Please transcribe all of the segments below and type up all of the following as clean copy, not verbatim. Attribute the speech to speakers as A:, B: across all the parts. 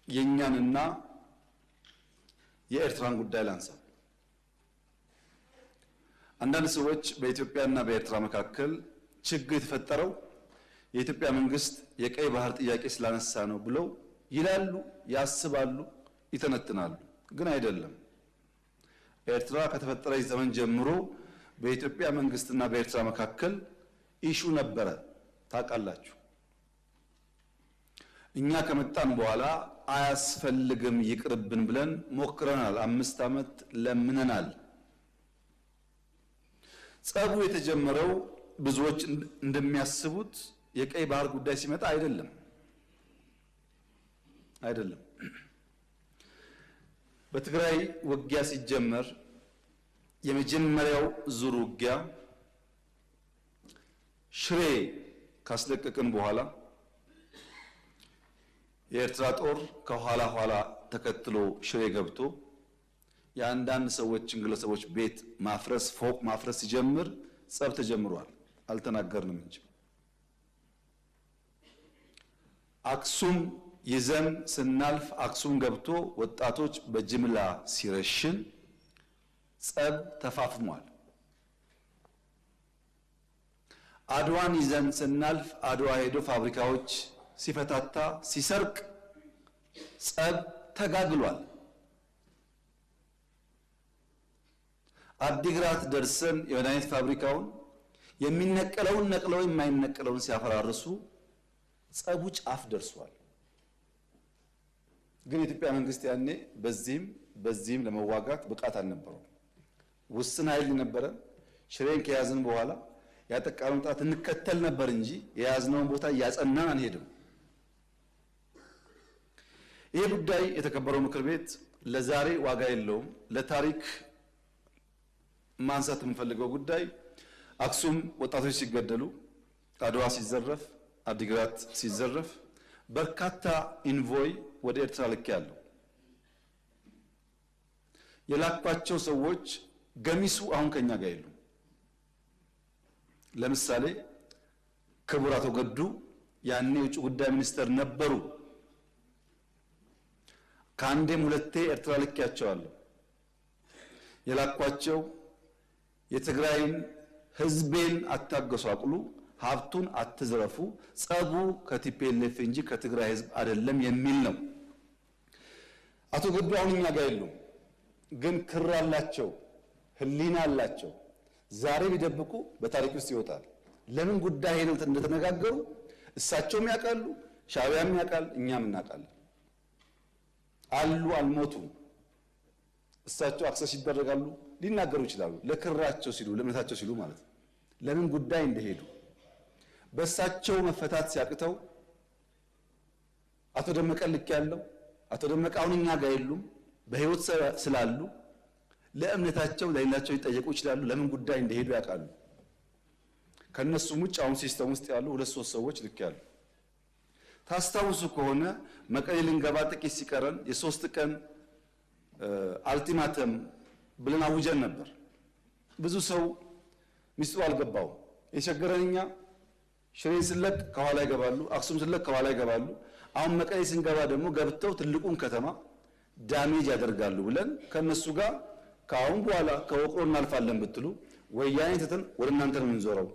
A: የኛንና የኤርትራን ጉዳይ ላንሳ። አንዳንድ ሰዎች በኢትዮጵያና በኤርትራ መካከል ችግር የተፈጠረው የኢትዮጵያ መንግስት የቀይ ባህር ጥያቄ ስላነሳ ነው ብለው ይላሉ፣ ያስባሉ፣ ይተነትናሉ። ግን አይደለም። ኤርትራ ከተፈጠረች ዘመን ጀምሮ በኢትዮጵያ መንግስትና በኤርትራ መካከል ኢሹ ነበረ፣ ታውቃላችሁ። እኛ ከመጣን በኋላ አያስፈልግም ይቅርብን ብለን ሞክረናል። 5 ዓመት ለምነናል። ጸቡ የተጀመረው ብዙዎች እንደሚያስቡት የቀይ ባህር ጉዳይ ሲመጣ አይደለም። በትግራይ ውጊያ ሲጀመር የመጀመሪያው ዙር ውጊያ ሽሬ ካስለቀቅን በኋላ የኤርትራ ጦር ከኋላ ኋላ ተከትሎ ሽሬ ገብቶ የአንዳንድ ሰዎችን ግለሰቦች ቤት ማፍረስ፣ ፎቅ ማፍረስ ሲጀምር ጸብ ተጀምሯል። አልተናገርንም እንጂ አክሱም ይዘን ስናልፍ አክሱም ገብቶ ወጣቶች በጅምላ ሲረሽን ጸብ ተፋፍሟል። አድዋን ይዘን ስናልፍ አድዋ ሄዶ ፋብሪካዎች ሲፈታታ ሲሰርቅ ጸብ ተጋግሏል። አዲግራት ደርሰን የመድኃኒት ፋብሪካውን የሚነቀለውን ነቅለው የማይነቀለውን ሲያፈራርሱ ጸቡ ጫፍ ደርሷል። ግን የኢትዮጵያ መንግስት ያኔ በዚህም ለመዋጋት ብቃት አልነበረውም። ውስን ኃይል ነበረ። ሽሬን ከያዝን በኋላ ያጠቃነውን ጣት እንከተል ነበር እንጂ የያዝነውን ቦታ እያጸናን አንሄድም። ይህ ጉዳይ የተከበረው ምክር ቤት ለዛሬ ዋጋ የለውም። ለታሪክ ማንሳት የምንፈልገው ጉዳይ አክሱም ወጣቶች ሲገደሉ፣ አድዋ ሲዘረፍ፣ አዲግራት ሲዘረፍ በርካታ ኢንቮይ ወደ ኤርትራ ልክ ያለው የላኳቸው ሰዎች ገሚሱ አሁን ከኛ ጋር የሉም። ለምሳሌ ክቡር አቶ ገዱ ያኔ የውጭ ጉዳይ ሚኒስተር ነበሩ። ከአንዴም ሁለቴ ኤርትራ ልኬያቸዋለሁ። የላኳቸው የትግራይን ህዝቤን አታገሷቅሉ፣ ሀብቱን አትዝረፉ፣ ጸቡ ከቲፒኤልኤፍ እንጂ ከትግራይ ህዝብ አይደለም የሚል ነው። አቶ ገዱ አሁን እኛ ጋር የሉም። ግን ክር አላቸው፣ ህሊና አላቸው። ዛሬ ቢደብቁ በታሪክ ውስጥ ይወጣል። ለምን ጉዳይ ሄደው እንደተነጋገሩ እሳቸውም ያውቃሉ፣ ሻዕቢያም ያውቃል፣ እኛም እናውቃለን። አሉ፣ አልሞቱም። እሳቸው አክሰስ ይደረጋሉ፣ ሊናገሩ ይችላሉ። ለክራቸው ሲሉ፣ ለእምነታቸው ሲሉ ማለት ነው። ለምን ጉዳይ እንደሄዱ በእሳቸው መፈታት ሲያቅተው አቶ ደመቀ ልክ ያለው አቶ ደመቀ አሁን እኛ ጋር የሉም። በህይወት ስላሉ ለእምነታቸው ለሌላቸው ሊጠየቁ ይችላሉ። ለምን ጉዳይ እንደሄዱ ያውቃሉ። ከነሱም ውጭ አሁን ሲስተም ውስጥ ያሉ 2-3 ሰዎች ልክ ያሉ። ታስታውሱ ከሆነ መቀሌ ልንገባ ጥቂት ሲቀረን የ3 ቀን አልቲማተም ብለን አውጀን ነበር። ብዙ ሰው ሚስጥሩ አልገባው። የቸገረን እኛ ሽሬን ስለቅ ከኋላ ይገባሉ፣ አክሱም ስለቅ ከኋላ ይገባሉ። አሁን መቀሌ ስንገባ ደግሞ ገብተው ትልቁን ከተማ ዳሜጅ ያደርጋሉ ብለን ከነሱ ጋር ከአሁን በኋላ ከወቅሮ እናልፋለን ብትሉ ወያኔ ትተን ወደ እናንተ ነው የምንዞረው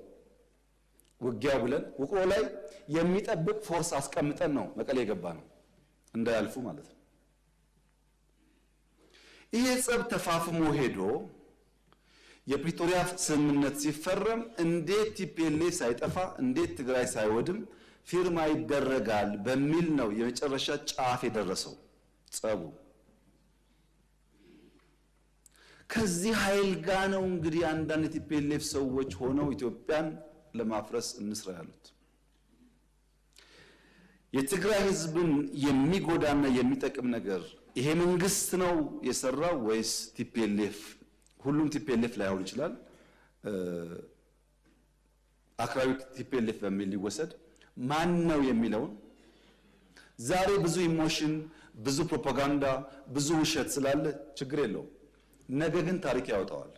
A: ውጊያው ብለን ወቅሮ ላይ የሚጠብቅ ፎርስ አስቀምጠን ነው መቀሌ የገባ ነው፣ እንዳያልፉ ማለት ነው። ይሄ ጸብ ተፋፍሞ ሄዶ የፕሪቶሪያ ስምምነት ሲፈረም እንዴት ቲፒኤልኤፍ ሳይጠፋ እንዴት ትግራይ ሳይወድም ፊርማ ይደረጋል በሚል ነው የመጨረሻ ጫፍ የደረሰው ጸቡ። ከዚህ ኃይል ጋር ነው እንግዲህ አንዳንድ የቲፒኤልኤፍ ሰዎች ሆነው ኢትዮጵያን ለማፍረስ እንስራ ያሉት። የትግራይ ህዝብን የሚጎዳና የሚጠቅም ነገር ይሄ መንግስት ነው የሰራው ወይስ ቲፒኤልኤፍ? ሁሉም ቲፒኤልኤፍ ላይሆን ይችላል። አክራሪ ቲፒኤልኤፍ በሚል ሊወሰድ ማን ነው የሚለውን ዛሬ ብዙ ኢሞሽን፣ ብዙ ፕሮፓጋንዳ፣ ብዙ ውሸት ስላለ ችግር የለውም። ነገ ግን ታሪክ ያወጣዋል።